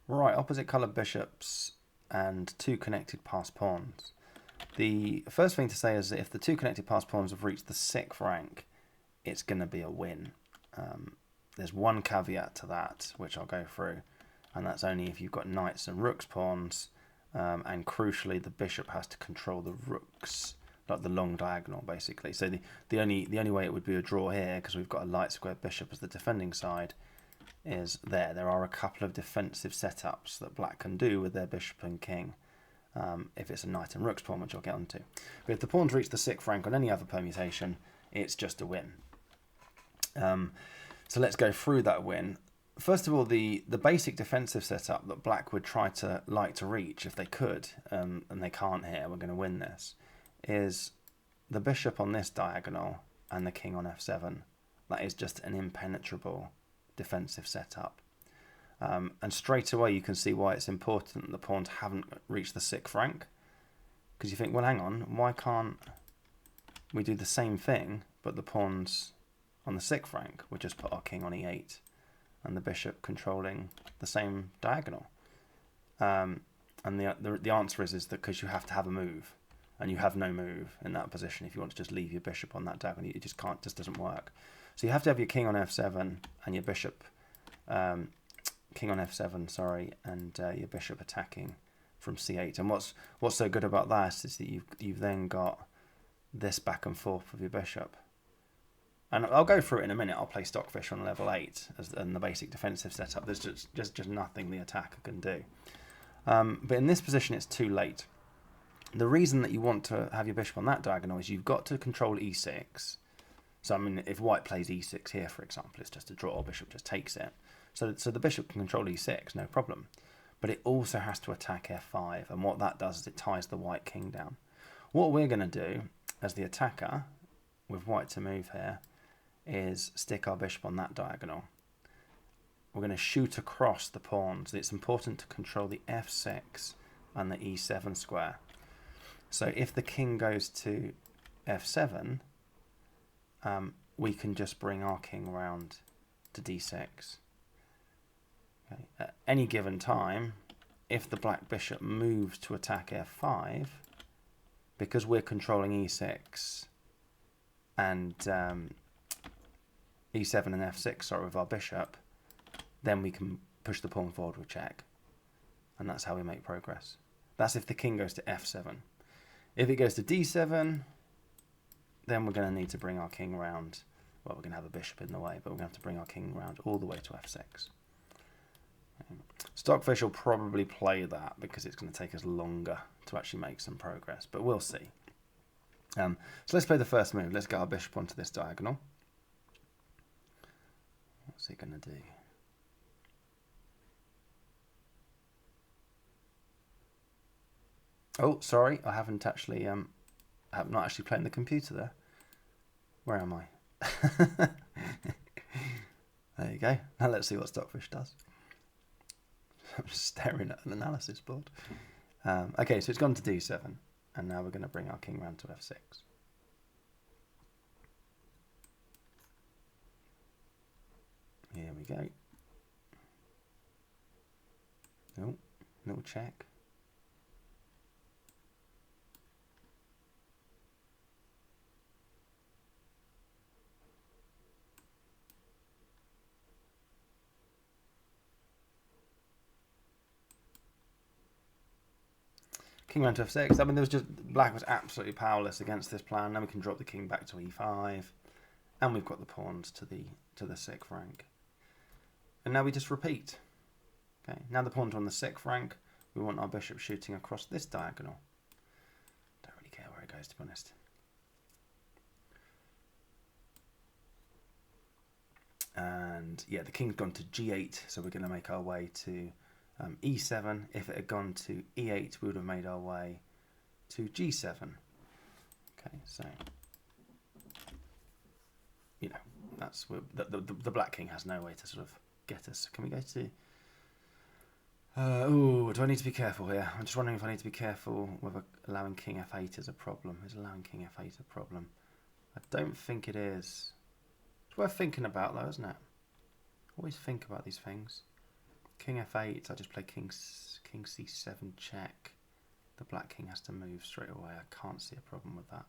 Right, opposite coloured bishops and two connected passed pawns. The first thing to say is that if the two connected passed pawns have reached the 6th rank, it's going to be a win. There's one caveat to that, which I'll go through, and that's only if you've got knights and rooks pawns, and crucially the bishop has to control the rooks, like the long diagonal basically. So the only way it would be a draw here, because we've got a light square bishop as the defending side, is there are a couple of defensive setups that black can do with their bishop and king, if it's a knight and rooks pawn, which I'll get onto. But if the pawns reach the 6th rank on any other permutation, it's just a win. So let's go through that win. First of all, the basic defensive setup that black would like to reach if they could, and they can't here, we're going to win this, is the bishop on this diagonal and the king on f7. That is just an impenetrable defensive setup. And straight away you can see why it's important the pawns haven't reached the 6th rank. Because you think, well, hang on, why can't we do the same thing, but the pawns on the 6th rank? We'll just put our king on e8 and the bishop controlling the same diagonal. And the answer is that because you have to have a move, and you have no move in that position if you want to just leave your bishop on that diagonal. It just can't, just doesn't work. So you have to have your king on f7 and your bishop, king on f7, sorry, and your bishop attacking from c8. And what's so good about that is that you've then got this back and forth of your bishop. And I'll go through it in a minute. I'll play Stockfish on level 8 and the basic defensive setup. There's just nothing the attacker can do. But in this position, it's too late. The reason that you want to have your bishop on that diagonal is you've got to control e6. So, I mean, if white plays e6 here, for example, it's just a draw. Bishop just takes it. So the bishop can control e6, no problem. But it also has to attack f5. And what that does is it ties the white king down. What we're going to do as the attacker, with white to move here, is stick our bishop on that diagonal. We're going to shoot across the pawns. It's important to control the f6 and the e7 square. So if the king goes to f7, we can just bring our king round to d6. Okay. At any given time, if the black bishop moves to attack f5, because we're controlling e6 and e7 and f6, sorry, with our bishop, then we can push the pawn forward with check. And that's how we make progress. That's if the king goes to f7. If it goes to d7, then we're going to need to bring our king round. Well, we're going to have a bishop in the way, but we're going to have to bring our king round all the way to f6. Stockfish will probably play that because it's going to take us longer to actually make some progress, but we'll see. So let's play the first move. Let's get our bishop onto this diagonal. What's he going to do? Oh, sorry, I haven't actually, I'm not actually playing the computer there. Where am I? There you go. Now let's see what Stockfish does. I'm just staring at an analysis board. Okay, so it's gone to d7, and now we're going to bring our king round to f6. Here we go. Oh, little check. King round to f6. I mean, black was absolutely powerless against this plan. Now we can drop the king back to e5, and we've got the pawns to the 6th rank. And now we just repeat. Okay, now the pawns are on the 6th rank. We want our bishop shooting across this diagonal. Don't really care where it goes, to be honest. And yeah, the king's gone to g8, so we're going to make our way to e7. If it had gone to e8, we would have made our way to g7. Okay, so you know that's the black king has no way to sort of get us. Can we go to? Oh, do I need to be careful here? I'm just wondering if I need to be careful whether allowing king f8 is a problem. Is allowing king f8 a problem? I don't think it is. It's worth thinking about though, isn't it? Always think about these things. King f8, I just play king c7 check. The black king has to move straight away. I can't see a problem with that.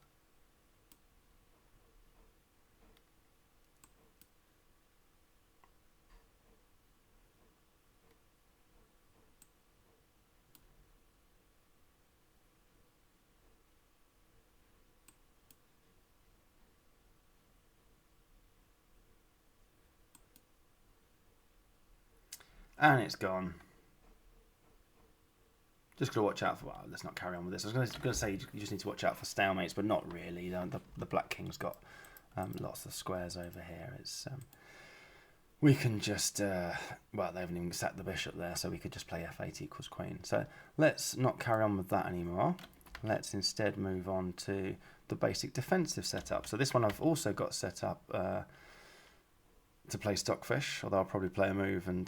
And it's gone. Just got to watch out for... Well, let's not carry on with this. I was going to say you just need to watch out for stalemates, but not really. The black king's got lots of squares over here. It's we can just... well, they haven't even sat the bishop there, so we could just play f8 equals queen. So let's not carry on with that anymore. Let's instead move on to the basic defensive setup. So this one I've also got set up to play Stockfish, although I'll probably play a move and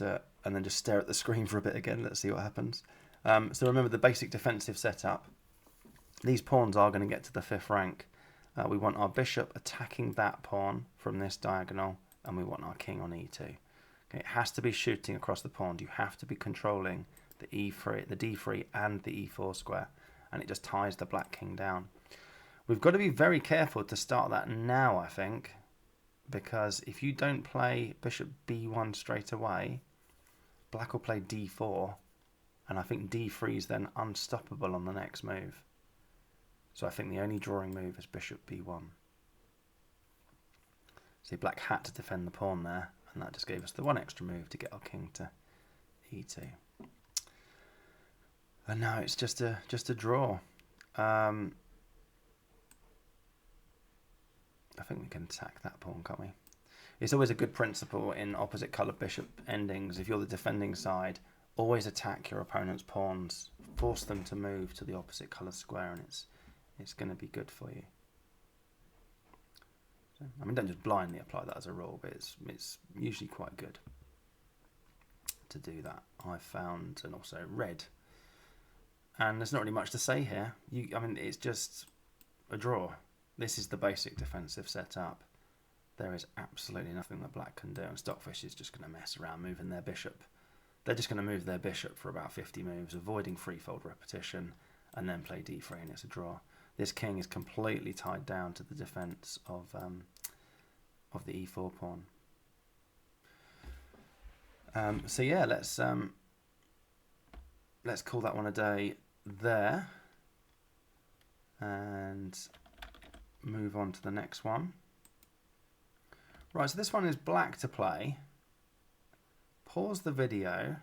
then just stare at the screen for a bit again. Let's see what happens. So remember the basic defensive setup. These pawns are going to get to the 5th rank. We want our bishop attacking that pawn from this diagonal, and we want our king on e2. Okay, it has to be shooting across the pawn. You have to be controlling the e3, the d3, and the e4 square, and it just ties the black king down. We've got to be very careful to start that now, I think, because if you don't play bishop b1 straight away, black will play d4, and I think d3 is then unstoppable on the next move. So I think the only drawing move is bishop b1. See, black had to defend the pawn there, and that just gave us the one extra move to get our king to e2. And now it's just a draw. I think we can attack that pawn, can't we? It's always a good principle in opposite coloured bishop endings. If you're the defending side, always attack your opponent's pawns. Force them to move to the opposite coloured square, and it's going to be good for you. So, I mean, don't just blindly apply that as a rule, but it's usually quite good to do that. I've found, and also red. And there's not really much to say here. I mean, it's just a draw. This is the basic defensive setup. There is absolutely nothing that black can do, and Stockfish is just going to mess around moving their bishop. They're just going to move their bishop for about 50 moves, avoiding threefold repetition, and then play d3, and it's a draw. This king is completely tied down to the defense of the e4 pawn. So yeah, let's call that one a day there, and move on to the next one. Right, so this one is black to play. Pause the video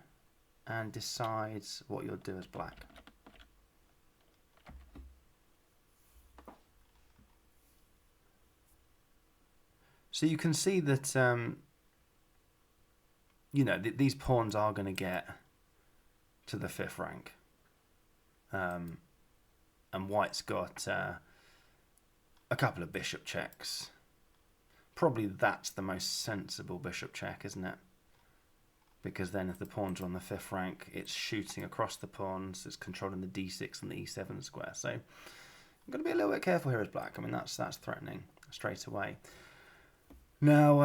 and decide what you'll do as black. So you can see that you know, these pawns are going to get to the 5th rank, and white's got a couple of bishop checks. Probably that's the most sensible bishop check, isn't it? Because then if the pawns are on the 5th rank, it's shooting across the pawns, it's controlling the d6 and the e7 square. So I'm going to be a little bit careful here as black. I mean, that's threatening straight away. Now,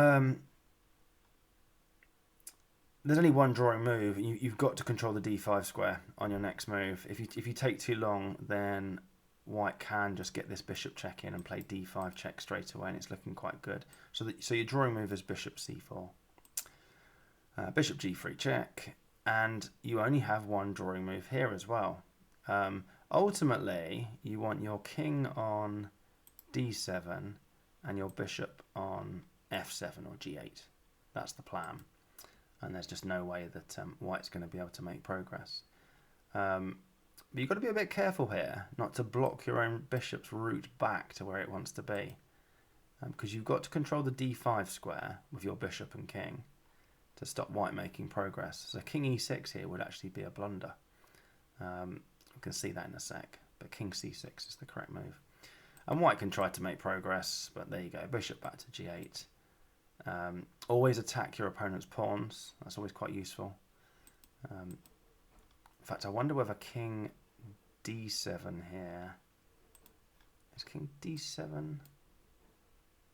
there's only one drawing move. You've got to control the d5 square on your next move. If you take too long, then white can just get this bishop check in and play d5 check straight away, and it's looking quite good. So your drawing move is bishop c4, bishop g3 check, and you only have one drawing move here as well. Ultimately, you want your king on d7 and your bishop on f7 or g8. That's the plan, and there's just no way that white's going to be able to make progress. But you've got to be a bit careful here not to block your own bishop's route back to where it wants to be, because you've got to control the d5 square with your bishop and king to stop white making progress. So king e6 here would actually be a blunder. We can see that in a sec, but king c6 is the correct move. And white can try to make progress, but there you go, bishop back to g8. Always attack your opponent's pawns. That's always quite useful. In fact, I wonder whether king d7 here. Is king d7?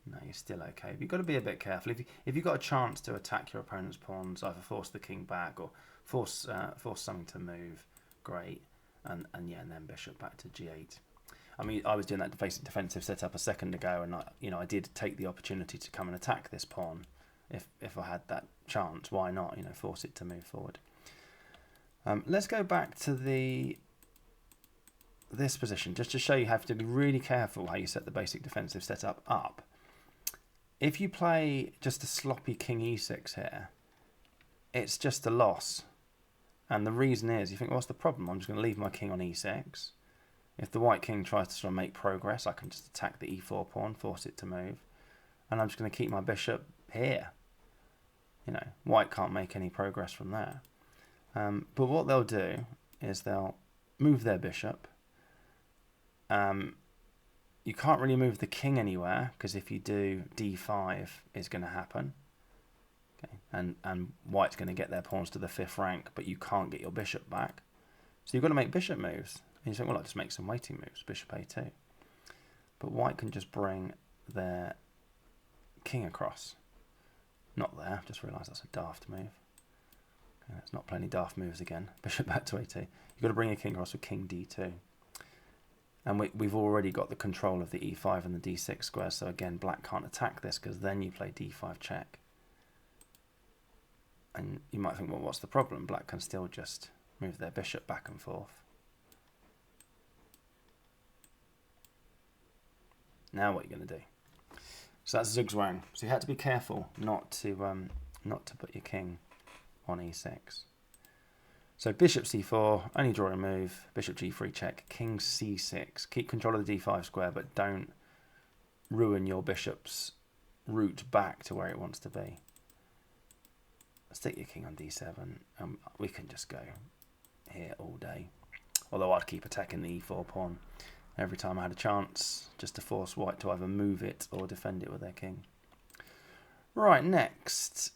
No, you're still okay. But you've got to be a bit careful. If you've got a chance to attack your opponent's pawns, either force the king back or force something to move, great, and then bishop back to g8. I mean, I was doing that basic defensive setup a second ago, and I did take the opportunity to come and attack this pawn, if I had that chance. Why not? Force it to move forward. Let's go back to this position just to show you have to be really careful how you set the basic defensive setup up. If you play just a sloppy king e6 here, it's just a loss. And the reason is, you think, what's the problem? I'm just going to leave my king on e6. If the white king tries to sort of make progress, I can just attack the e4 pawn, force it to move. And I'm just going to keep my bishop here. White can't make any progress from there. But what they'll do is they'll move their bishop. You can't really move the king anywhere, because if you do, d5 is going to happen. Okay. And white's going to get their pawns to the 5th rank, but you can't get your bishop back. So you've got to make bishop moves. And you think, well, I'll just make some waiting moves, bishop a2. But white can just bring their king across. Not there, just realised that's a daft move. Okay, let's not play any daft moves again. Bishop back to a2. You've got to bring your king across with king d2. And we've already got the control of the e5 and the d6 squares, so again, black can't attack this, because then you play d5 check. And you might think, well, what's the problem? Black can still just move their bishop back and forth. Now what are you going to do? So that's zugzwang. So you had to be careful not to put your king on e6. So bishop c4, only draw a move, bishop g3 check, king c6. Keep control of the d5 square, but don't ruin your bishop's route back to where it wants to be. Stick your king on d7. We can just go here all day. Although I'd keep attacking the e4 pawn every time I had a chance, just to force white to either move it or defend it with their king. Right, next,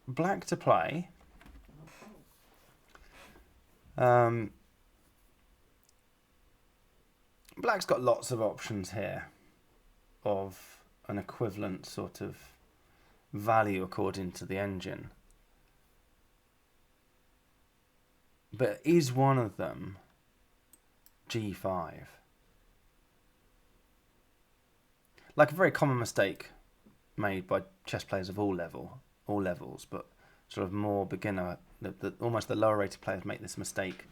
black to play. Black's got lots of options here of an equivalent sort of value according to the engine. But is one of them g5? Like a very common mistake made by chess players of all levels, but sort of more beginner, almost the lower rated players make this mistake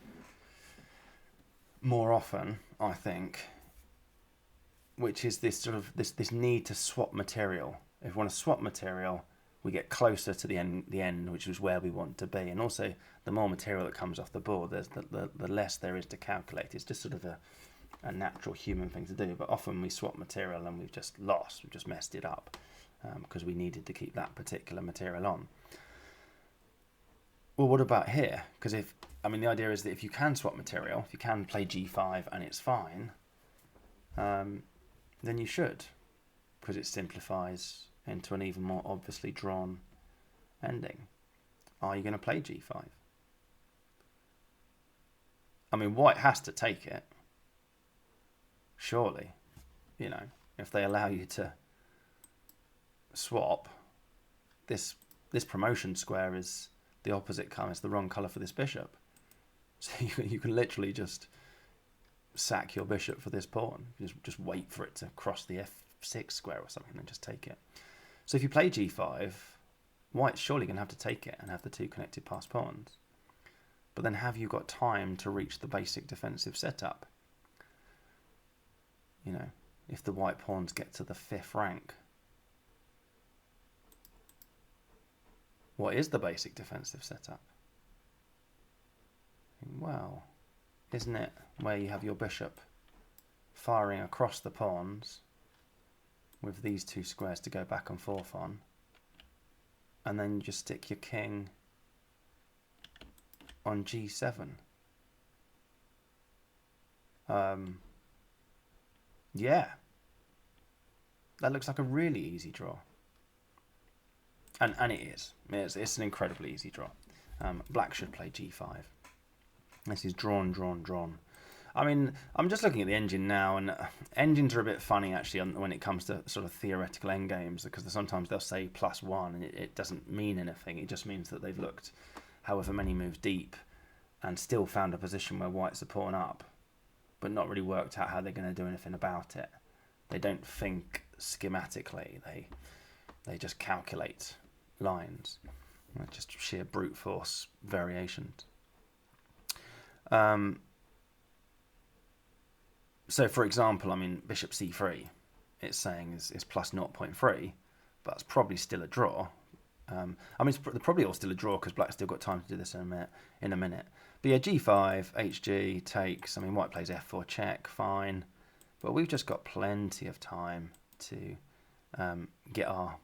more often, I think, which is this sort of this need to swap material. If we want to swap material, we get closer to the end, which is where we want to be. And also, the more material that comes off the board, the less there is to calculate. It's just sort of a natural human thing to do. But often we swap material and we've just lost, we've just messed it up, because we needed to keep that particular material on. Well, what about here? Because the idea is that if you can swap material, if you can play g5 and it's fine, then you should, because it simplifies into an even more obviously drawn ending. Are you going to play g5? White has to take it, surely. If they allow you to swap, this promotion square is the opposite colour, it's the wrong colour for this bishop. So you can literally just sack your bishop for this pawn. Just wait for it to cross the f6 square or something and just take it. So if you play g5, white's surely going to have to take it and have the two connected passed pawns. But then have you got time to reach the basic defensive setup? If the white pawns get to the 5th rank, what is the basic defensive setup? Well, isn't it where you have your bishop firing across the pawns with these two squares to go back and forth on, and then you just stick your king on g7? Yeah, that looks like a really easy draw. And it is. It's an incredibly easy draw. Black should play g5. This is drawn. I'm just looking at the engine now, and engines are a bit funny actually when it comes to sort of theoretical endgames, because sometimes they'll say +1 and it doesn't mean anything. It just means that they've looked however many moves deep and still found a position where whites are pawn up, but not really worked out how they're going to do anything about it. They don't think schematically. They just calculate lines. Just sheer brute force variations. So, for example, I mean, bishop c3, it's saying is plus 0.3, but it's probably still a draw. I mean, it's probably all still a draw because black's still got time to do this in a minute. But yeah, g5, hg, takes. I mean, white plays f4 check, fine. But we've just got plenty of time to get our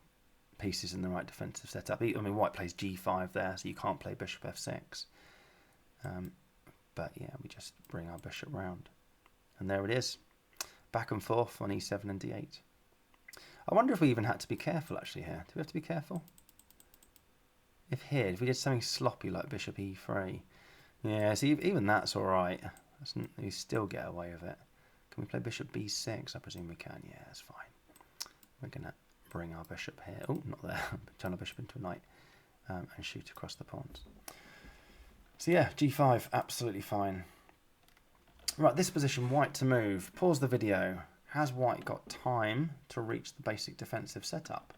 pieces in the right defensive setup. I mean, white plays g5 there, so you can't play bishop f6. But yeah, we just bring our bishop round. And there it is. Back and forth on e7 and d8. I wonder if we even had to be careful actually here. Do we have to be careful? If we did something sloppy like bishop e3. Yeah, see, even that's alright. We still get away with it. Can we play bishop b6? I presume we can. Yeah, that's fine. We're going to bring our bishop here. Oh, not there. Turn our bishop into a knight and shoot across the pawns. So yeah, g5, absolutely fine. Right, this position, white to move. Pause the video. Has white got time to reach the basic defensive setup?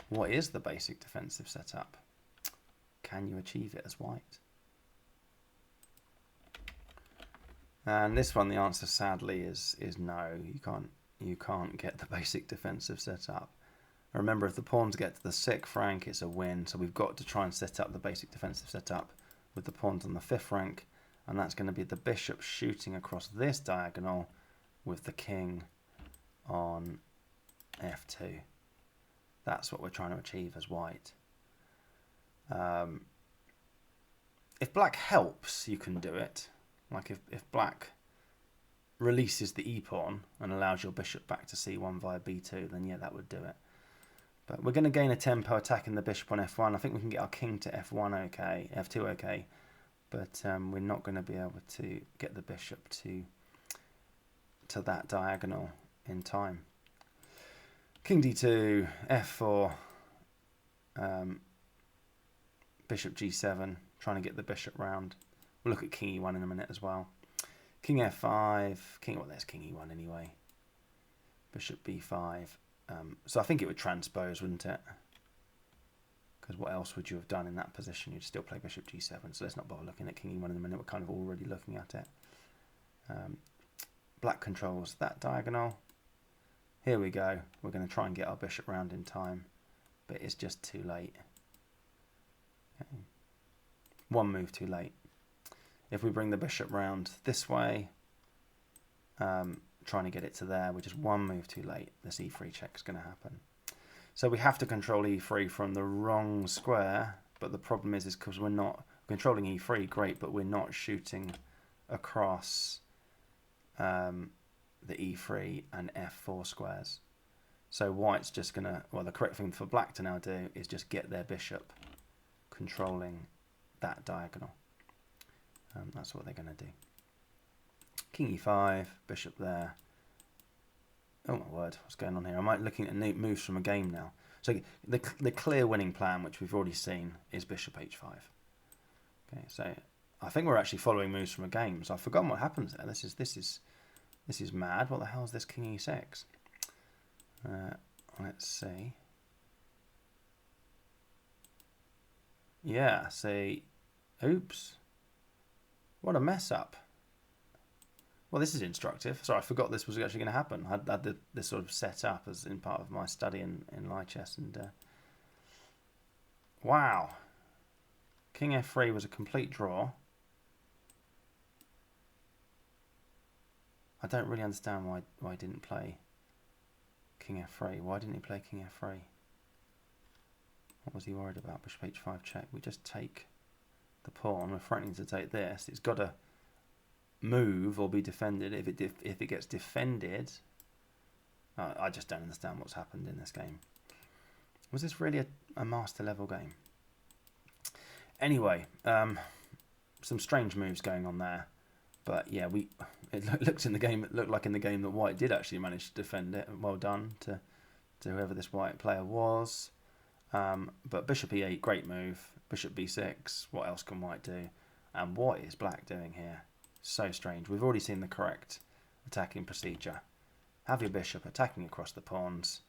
What is the basic defensive setup? Can you achieve it as white? And this one, the answer sadly is no. You can't get the basic defensive setup. Remember, if the pawns get to the 6th rank, it's a win. So we've got to try and set up the basic defensive setup with the pawns on the 5th rank. And that's going to be the bishop shooting across this diagonal with the king on f2. That's what we're trying to achieve as white. If black helps, you can do it. Like if black releases the e-pawn and allows your bishop back to c1 via b2, then yeah, that would do it. But we're going to gain a tempo attacking the bishop on f1. I think we can get our king to f1 okay, f2 okay. But we're not going to be able to get the bishop to that diagonal in time. King d2, f4, bishop g7, trying to get the bishop round. We'll look at king e1 in a minute as well. King f5, there's king e1 anyway. Bishop b5. So I think it would transpose, wouldn't it? Because what else would you have done in that position? You'd still play bishop g7. So let's not bother looking at king e1 in a minute. We're kind of already looking at it. Black controls that diagonal. Here we go. We're going to try and get our bishop round in time. But it's just too late. Okay. One move too late. If we bring the bishop round this way, trying to get it to there, which is one move too late, this e3 check is going to happen. So we have to control e3 from the wrong square, but the problem is because we're not controlling e3, great, but we're not shooting across the e3 and f4 squares. So white's just going to, well, the correct thing for black to now do is just get their bishop controlling that diagonal. That's what they're going to do. King e5, bishop there. Oh my word, what's going on here? I'm looking at moves from a game now. So the clear winning plan, which we've already seen, is bishop h5. Okay, so I think we're actually following moves from a game. So I've forgotten what happens there. This is mad. What the hell is this king e6? Let's see. Yeah, see. Oops. What a mess up. Well, this is instructive. Sorry, I forgot this was actually going to happen. I had this sort of set up as in part of my study in Lichess, and wow. King f3 was a complete draw. I don't really understand why he didn't play King f3. Why didn't he play King f3? What was he worried about? Bishop h5 check. We just take the pawn. We're threatening to take this. It's got to move or be defended. If it gets defended, I just don't understand what's happened in this game. Was this really a master level game? Anyway, some strange moves going on there, but yeah, it looked like in the game that white did actually manage to defend it. Well done to whoever this white player was. But bishop e8, great move. Bishop b6, what else can white do? And what is black doing here? So strange. We've already seen the correct attacking procedure. Have your bishop attacking across the pawns.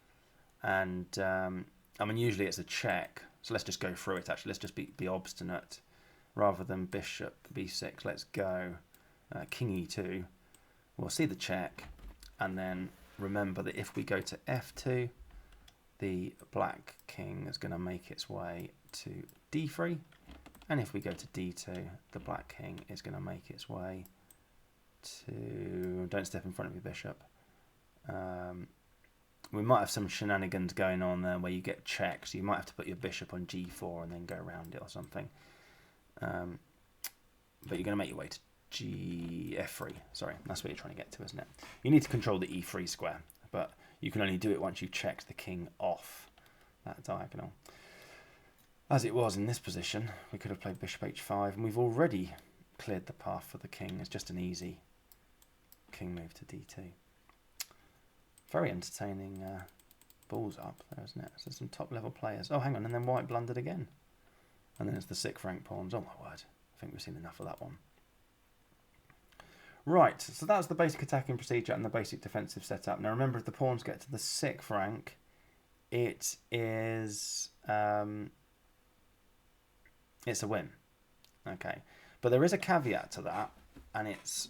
And, I mean, usually it's a check. So let's just go through it, actually. Let's just be obstinate. Rather than bishop b6, let's go king e2. We'll see the check. And then remember that if we go to f2, the black king is going to make its way to d3. And if we go to d2, the black king is going to make its way to... Don't step in front of your bishop. We might have some shenanigans going on there where you get checks. You might have to put your bishop on g4 and then go around it or something. But you're going to make your way to f3. Sorry, that's what you're trying to get to, isn't it? You need to control the e3 square, but you can only do it once you've checked the king off that diagonal. As it was in this position, we could have played bishop h5, and we've already cleared the path for the king. It's just an easy king move to d2. Very entertaining balls up there, isn't it? So some top-level players. Oh, hang on, and then white blundered again. And then it's the 6th rank pawns. Oh, my word. I think we've seen enough of that one. Right, so that's the basic attacking procedure and the basic defensive setup. Now, remember, if the pawns get to the 6th rank, it is... it's a win. Okay, but there is a caveat to that, and it's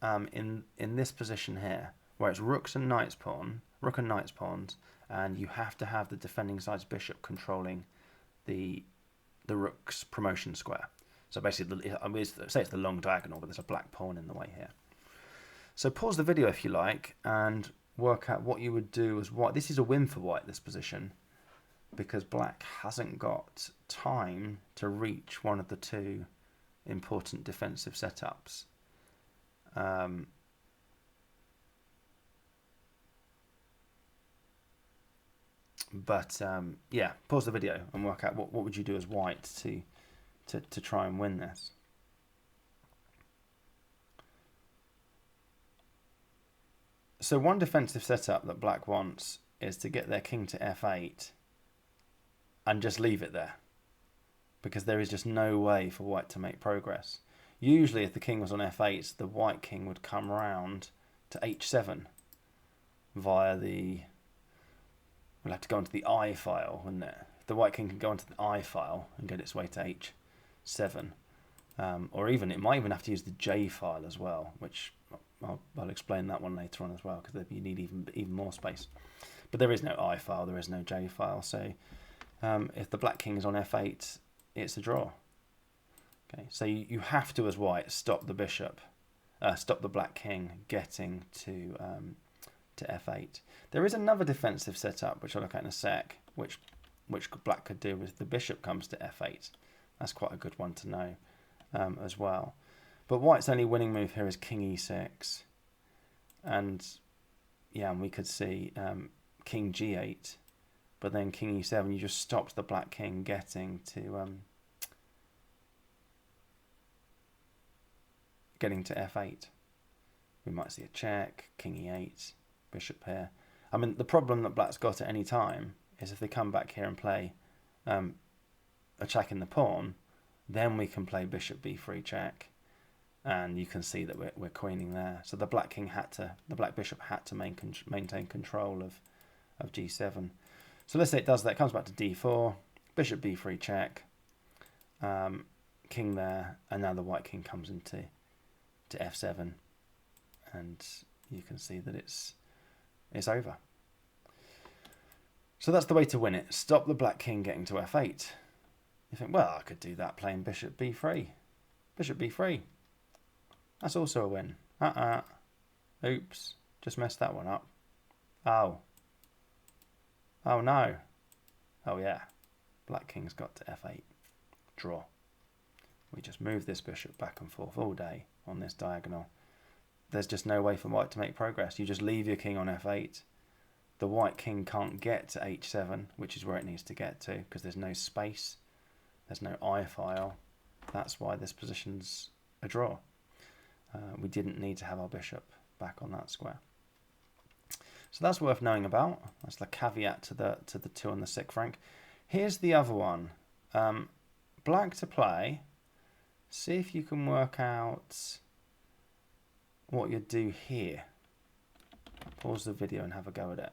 in this position here, where it's rook and knight's pawns, and you have to have the defending side's bishop controlling the rook's promotion square. So basically, say it's the long diagonal, but there's a black pawn in the way here. So pause the video if you like and work out what you would do as white. This is a win for white, this position, because black hasn't got time to reach one of the two important defensive setups. Yeah, pause the video and work out what would you do as white to try and win this. So one defensive setup that black wants is to get their king to f8 and just leave it there, because there is just no way for white to make progress. Usually if the king was on f8, the white king would come round to h7 via the... We'll have to go into the I file, wouldn't it? The white king can go into the I file and get its way to h7. Or even, it might even have to use the J file as well, which I'll explain that one later on as well, because you need even more space. But there is no I file, there is no J file, so if the black king is on f8, it's a draw. Okay, so you have to, as white, stop the bishop, stop the black king getting to f8. There is another defensive setup, which I'll look at in a sec, which black could do if the bishop comes to f8. That's quite a good one to know as well. But white's only winning move here is king e6. And yeah, and we could see king g8, but then king e7, you just stopped the black king getting to f8. We might see a check, king e8, bishop here. I mean, the problem that black's got at any time is if they come back here and play attacking the pawn, then we can play bishop b3 check, and you can see that we're queening there. So the black bishop had to maintain control of g7. So let's say it does that. It comes back to d4, bishop b3 check, king there, and now the white king comes into f7, and you can see that it's over. So that's the way to win it. Stop the black king getting to f8. You think, well, I could do that playing bishop b3. Bishop b3. That's also a win. Oops. Just messed that one up. Oh. Oh no. Oh yeah. Black king's got to f8. Draw. We just move this bishop back and forth all day on this diagonal. There's just no way for white to make progress. You just leave your king on f8. The white king can't get to h7, which is where it needs to get to, because there's no space. There's no I file. That's why this position's a draw. We didn't need to have our bishop back on that square. So that's worth knowing about. That's the caveat to the 2 and the 6th rank. Here's the other one. Black to play. See if you can work out what you do here. Pause the video and have a go at it.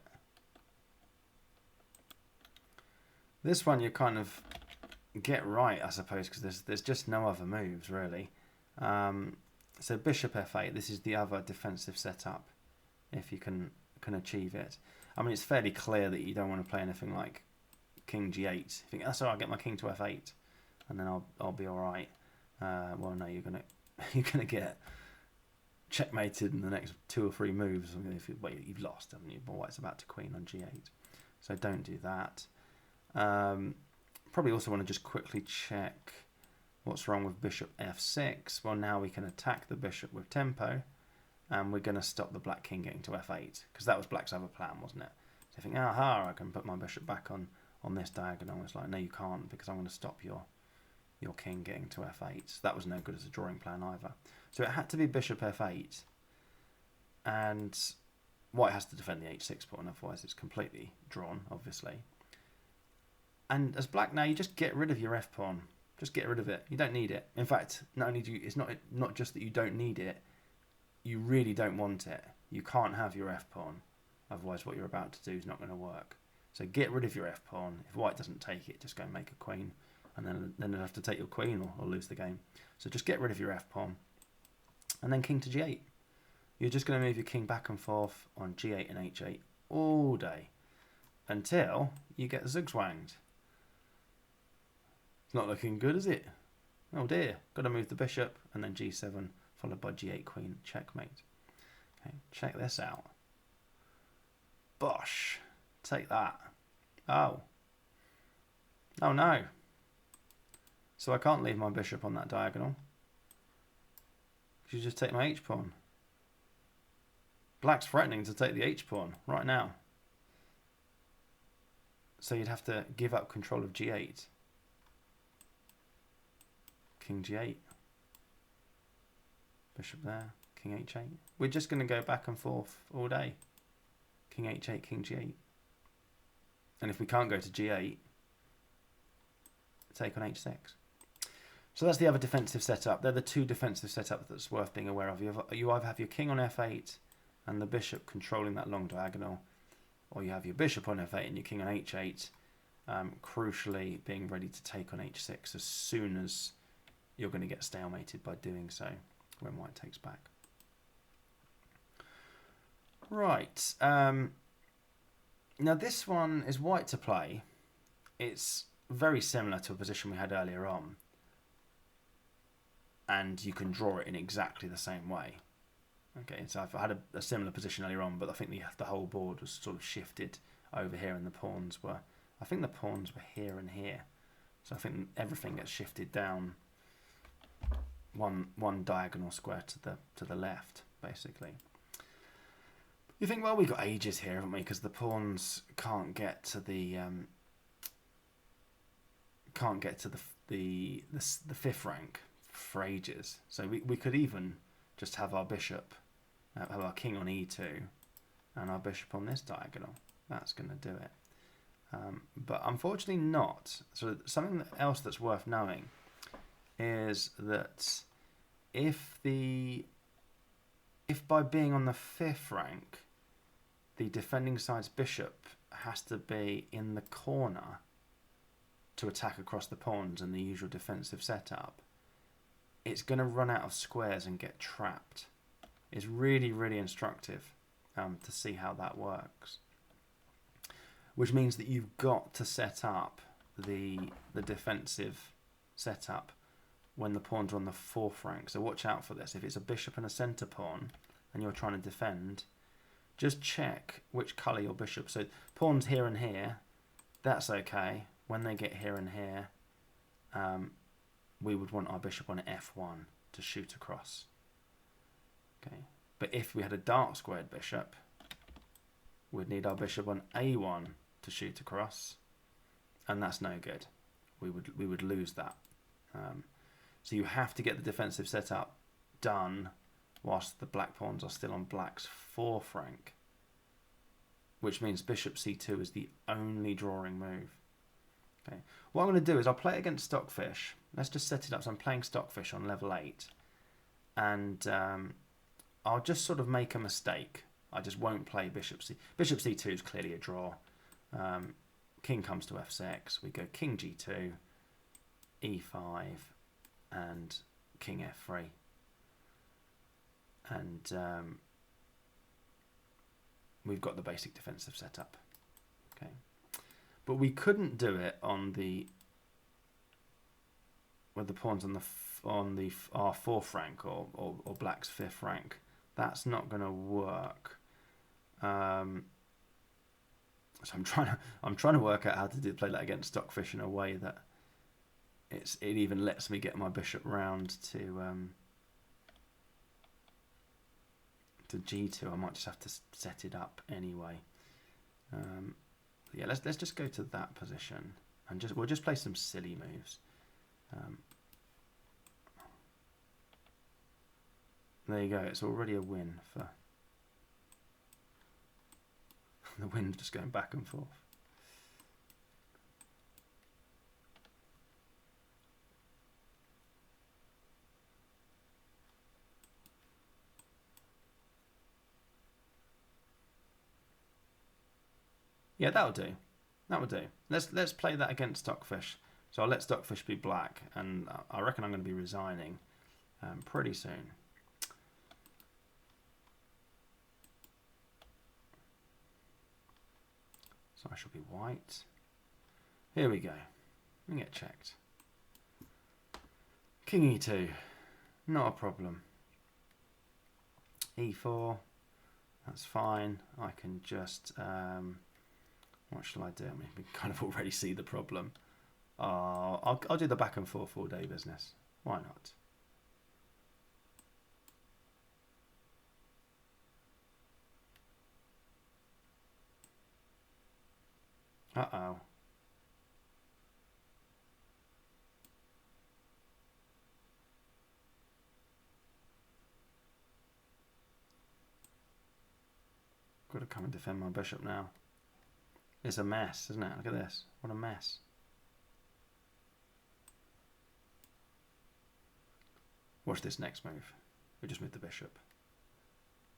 This one you kind of get right, I suppose, because there's just no other moves really. So bishop f8. This is the other defensive setup. If you can achieve it. I mean, it's fairly clear that you don't want to play anything like king g8. You think, that's all right, I'll get my king to f8, and then I'll be all right. Well, no, you're gonna get checkmated in the next 2 or 3 moves. I mean, you've lost, haven't you? Well, white's about to queen on g8, so don't do that. Probably also want to just quickly check what's wrong with bishop f6. Well, now we can attack the bishop with tempo, and we're going to stop the black king getting to f8, because that was black's other plan, wasn't it? So you think, aha, I can put my bishop back on this diagonal. It's like, no, you can't, because I'm going to stop your king getting to f8. So that was no good as a drawing plan either. So it had to be bishop f8, and white has to defend the h6 pawn, otherwise it's completely drawn, obviously. And as black now, you just get rid of your f pawn. Just get rid of it. You don't need it. In fact, not only do you, it's not just that you don't need it, you really don't want it. You can't have your f pawn, otherwise what you're about to do is not going to work. So get rid of your f pawn. If white doesn't take it, just go and make a queen, and then they'll have to take your queen or lose the game. So just get rid of your f pawn, and then king to g8. You're just going to move your king back and forth on g8 and h8 all day until you get zugzwanged. It's not looking good, is it? Oh dear, got to move the bishop, and then g7 followed by g8 queen, checkmate. Okay, check this out. Bosh, take that. Oh no. So I can't leave my bishop on that diagonal. You just take my h pawn. Black's threatening to take the h pawn right now. So you'd have to give up control of g8. King g8. Bishop there. King h8. We're just going to go back and forth all day. King h8, king g8. And if we can't go to g8, take on h6. So that's the other defensive setup. They're the 2 defensive setups that's worth being aware of. You either have your king on f8 and the bishop controlling that long diagonal, or you have your bishop on f8 and your king on h8, crucially being ready to take on h6 as soon as you're going to get stalemated by doing so when white takes back. Right. Now this one is white to play. It's very similar to a position we had earlier on, and you can draw it in exactly the same way. Okay, so I've had a similar position earlier on, but I think the whole board was sort of shifted over here, and the pawns were here and here. So I think everything gets shifted down one diagonal square to the left, basically. You think, well, we've got ages here, haven't we? Because the pawns can't get to the fifth rank for ages. So we could even just have our bishop, have our king on e2, and our bishop on this diagonal. That's going to do it. But unfortunately not. So something else that's worth knowing is that if by being on the 5th rank, the defending side's bishop has to be in the corner to attack across the pawns in the usual defensive setup, it's going to run out of squares and get trapped. It's really, really instructive to see how that works. Which means that you've got to set up the defensive setup when the pawns are on the 4th rank. So watch out for this. If it's a bishop and a centre pawn and you're trying to defend, just check which colour your bishop. So pawns here and here, that's okay. When they get here and here, we would want our bishop on f1 to shoot across. Okay, but if we had a dark squared bishop, we'd need our bishop on a1 to shoot across, and that's no good. We would lose that. So you have to get the defensive setup done whilst the black pawns are still on black's 4th rank, which means bishop c2 is the only drawing move. Okay. What I'm going to do is I'll play it against Stockfish. Let's just set it up. So I'm playing Stockfish on level 8. And I'll just sort of make a mistake. I just won't play Bishop C. Bishop C2 is clearly a draw. King comes to F6. We go King G2, E5, and King F3. And we've got the basic defensive setup. Okay. But we couldn't do it on the with the pawns on our 4th rank or black's 5th rank. That's not going to work. So I'm trying to work out how to play that against Stockfish in a way that it even lets me get my bishop round to G2. I might just have to set it up anyway. Yeah, let's just go to that position and we'll just play some silly moves. There you go. It's already a win for the wind just going back and forth. Yeah, that'll do. That will do. Let's play that against Stockfish. So I'll let Stockfish be black, and I reckon I'm going to be resigning pretty soon. So I shall be white. Here we go. We get checked. King E2. Not a problem. E4. That's fine. I can just... what shall I do? I mean, we kind of already see the problem. I'll do the back and forth all day business. Why not? Uh-oh. Got to come and defend my bishop now. It's a mess, isn't it? Look at this. What a mess. Watch this next move. We just moved the bishop.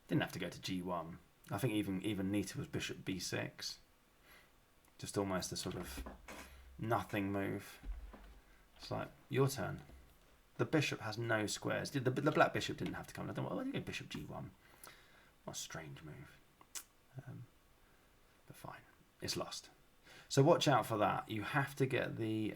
Didn't have to go to G1. I think even neater was bishop B6. Just almost a sort of nothing move. It's like, your turn. The bishop has no squares. The black bishop didn't have to come. I thought, well, why did you go bishop G1? What a strange move. But fine. It's lost. So watch out for that. You have to get the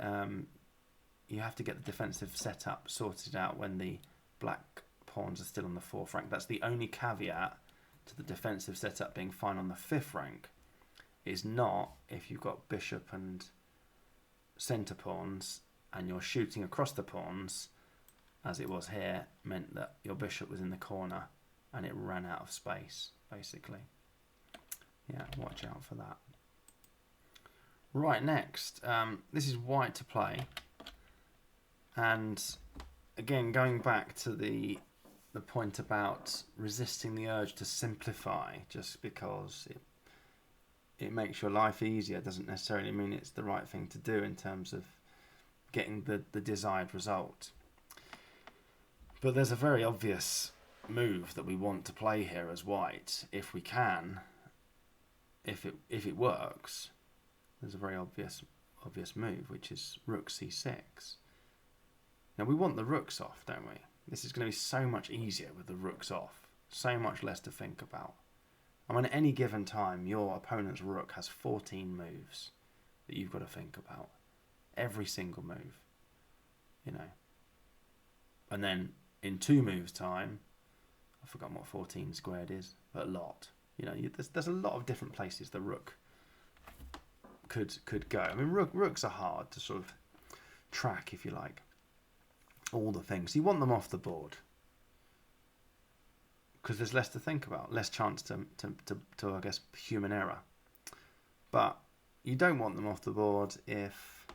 defensive setup sorted out when the black pawns are still on the 4th rank. That's the only caveat to the defensive setup being fine on the 5th rank. Is not if you've got bishop and centre pawns and you're shooting across the pawns, as it was here, meant that your bishop was in the corner and it ran out of space, basically. Yeah, watch out for that. Right, next, this is white to play, and again, going back to the point about resisting the urge to simplify just because it makes your life easier doesn't necessarily mean it's the right thing to do in terms of getting the desired result. But there's a very obvious move that we want to play here as white, if we can, if it works. There's a very obvious move, which is rook c6. Now we want the rooks off, don't we? This is going to be so much easier with the rooks off. So much less to think about. I mean, at any given time, your opponent's rook has 14 moves that you've got to think about. Every single move, you know. And then in 2 moves' time, I've forgotten what 14 squared is, but a lot. You know, there's a lot of different places the rook could go. I mean, rooks are hard to sort of track, if you like. All the things. You want them off the board because there's less to think about, less chance to I guess, human error. But you don't want them off the board if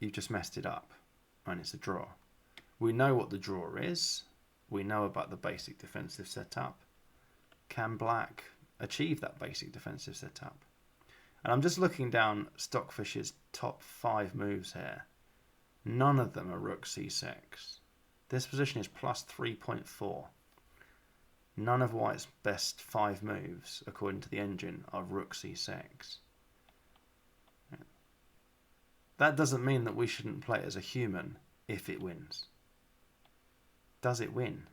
you've just messed it up and it's a draw. We know what the draw is. We know about the basic defensive setup. Can black achieve that basic defensive setup? And I'm just looking down Stockfish's top 5 moves here. None of them are rook c6. This position is plus 3.4. None of White's best 5 moves, according to the engine, are rook c6. That doesn't mean that we shouldn't play it as a human if it wins. Does it win?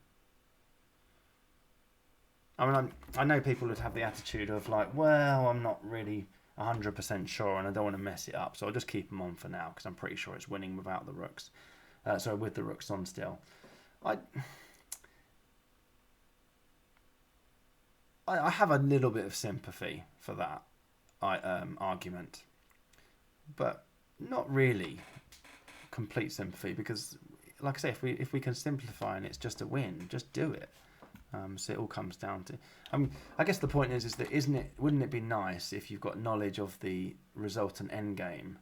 I mean, I know people would have the attitude of like, well, I'm not really 100% sure and I don't want to mess it up, so I'll just keep them on for now because I'm pretty sure it's winning without the rooks. Sorry, with the rooks on still. I have a little bit of sympathy for that argument, but not really complete sympathy because, like I say, if we can simplify and it's just a win, just do it. So it all comes down to. I guess the point is that wouldn't it be nice if you've got knowledge of the resultant endgame,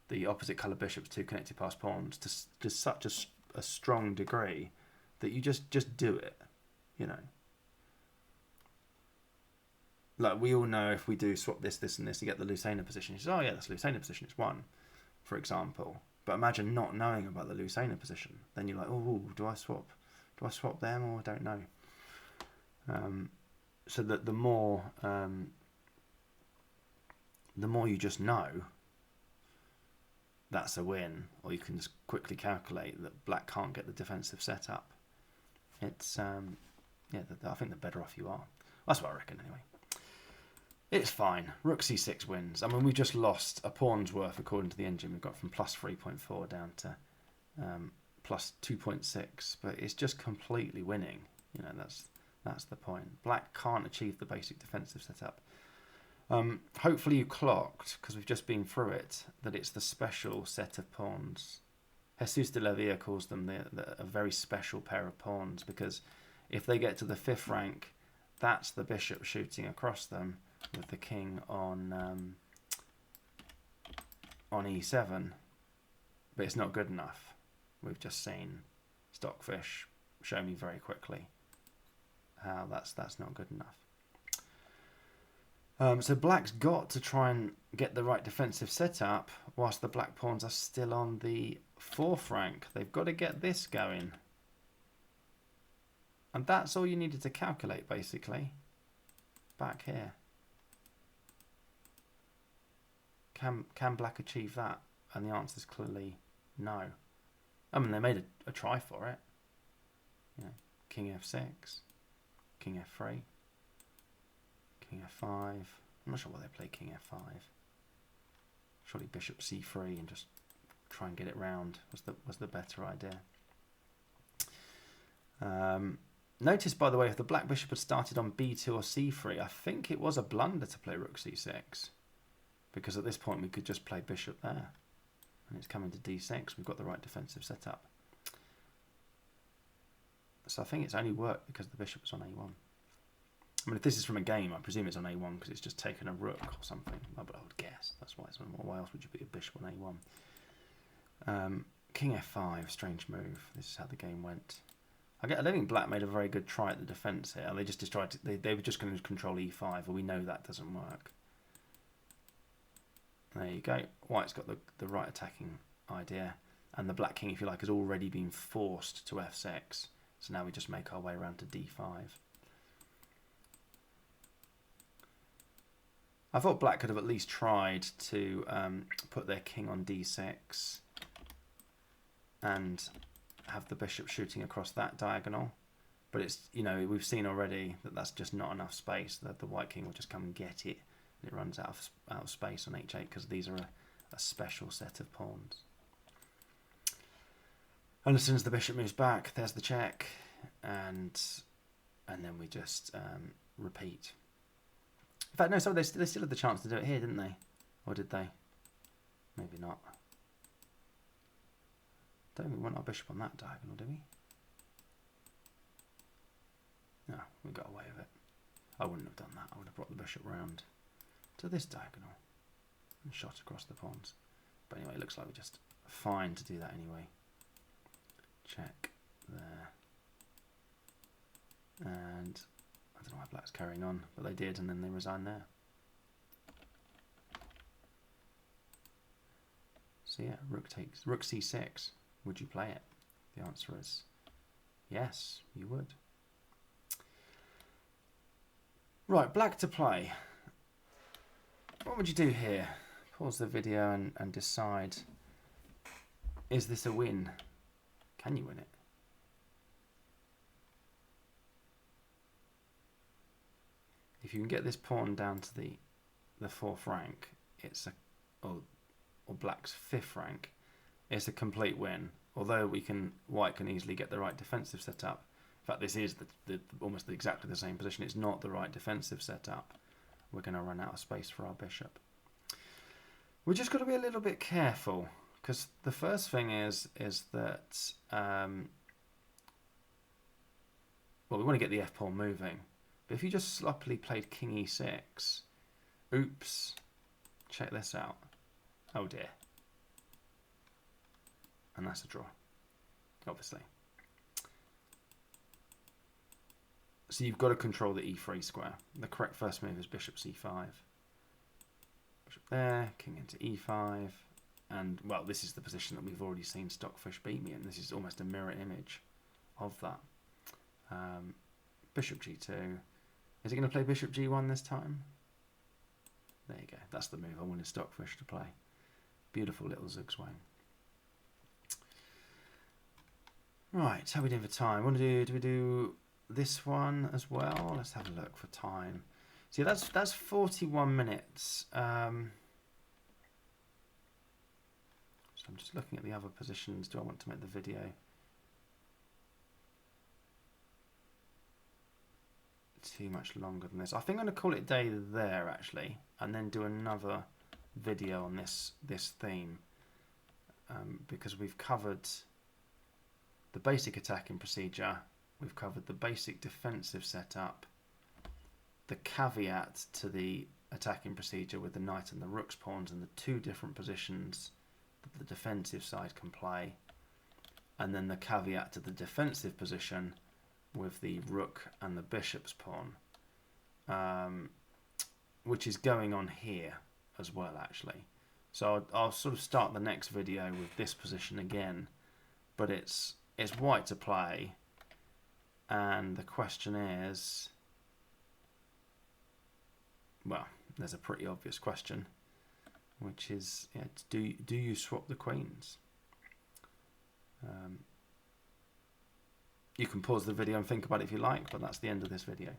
the opposite colour bishops, 2 connected past pawns, to just such a strong degree that you just do it, you know. Like we all know if we do swap this, and this, you get the Lucena position. You say, oh yeah, that's Lucena position. It's 1, for example. But imagine not knowing about the Lucena position. Then you're like, oh, do I swap? Do I swap them or I don't know? So that the more you just know, that's a win, or you can just quickly calculate that black can't get the defensive setup. It's yeah, I think the better off you are. That's what I reckon anyway. It's fine. Rook c6 wins. I mean, we just lost a pawn's worth according to the engine. We've got from plus 3.4 down to plus 2.6, but it's just completely winning. You know, that's the point. Black can't achieve the basic defensive setup. Hopefully you clocked, because we've just been through it, that it's the special set of pawns. Jesus de la Villa calls them a very special pair of pawns, because if they get to the 5th rank, that's the bishop shooting across them with the king on e7, but it's not good enough. We've just seen Stockfish show me very quickly how that's not good enough. So black's got to try and get the right defensive setup whilst the black pawns are still on the 4th rank. They've got to get this going. And that's all you needed to calculate, basically. Back here. Can black achieve that? And the answer is clearly no. I mean, they made a try for it. You know, king f6, king f3, king f5. I'm not sure why they play king f5. Surely bishop c3 and just try and get it round was the better idea. Notice, by the way, if the black bishop had started on b2 or c3, I think it was a blunder to play rook c6, because at this point we could just play bishop there, and it's coming to d6. We've got the right defensive setup. So I think it's only worked because the bishop was on a1. I mean, if this is from a game, I presume it's on a1 because it's just taken a rook or something. But I would guess that's why it's on. Why else would you put a bishop on a1? King f5, strange move. This is how the game went. I don't think black made a very good try at the defence here. They just tried they were just going to control e5, and we know that doesn't work. There you go. White's got the right attacking idea, and the black king, if you like, has already been forced to f6. So now we just make our way around to d5. I thought black could have at least tried to put their king on d6 and have the bishop shooting across that diagonal. But it's, you know, we've seen already that that's just not enough space, that the white king will just come and get it. And it runs out of space on h8 because these are a special set of pawns. And as soon as the bishop moves back, there's the check, and then we just repeat. In fact, no, sorry, they still had the chance to do it here, didn't they? Or did they? Maybe not. Don't think we want our bishop on that diagonal, do we? No, we got away with it. I wouldn't have done that. I would have brought the bishop round to this diagonal and shot across the pawns. But anyway, it looks like we're just fine to do that anyway. Check there. And I don't know why black's carrying on, but they did, and then they resigned there. So yeah, rook c6. Would you play it? The answer is yes, you would. Right, black to play. What would you do here? Pause the video and decide, is this a win? Can you win it? If you can get this pawn down to the 4th rank, it's or black's 5th rank, it's a complete win. Although white can easily get the right defensive setup. In fact, this is almost exactly the same position. It's not the right defensive setup. We're going to run out of space for our bishop. We're just got to be a little bit careful, because the first thing is that well, we want to get the f pawn moving. But if you just sloppily played king e6, oops, check this out. Oh dear. And that's a draw, obviously. So you've got to control the e3 square. The correct first move is bishop c5. Bishop there, king into e5. And, well, this is the position that we've already seen Stockfish beat me in. This is almost a mirror image of that. Bishop g2. Is he going to play bishop g1 this time? There you go. That's the move I wanted Stockfish to play. Beautiful little zugzwang. Right, how are we doing for time? Do we do this one as well? Let's have a look for time. See, that's 41 minutes. So I'm just looking at the other positions. Do I want to make the video too much longer than this? I think I'm going to call it day there, actually, and then do another video on this theme, because we've covered the basic attacking procedure, we've covered the basic defensive setup, the caveat to the attacking procedure with the knight and the rook's pawns and the 2 different positions that the defensive side can play, and then the caveat to the defensive position with the rook and the bishop's pawn, which is going on here as well, actually. So I'll sort of start the next video with this position again, but it's white to play, and the question is, well, there's a pretty obvious question, which is, yeah, do you swap the queens? You can pause the video and think about it if you like, but that's the end of this video.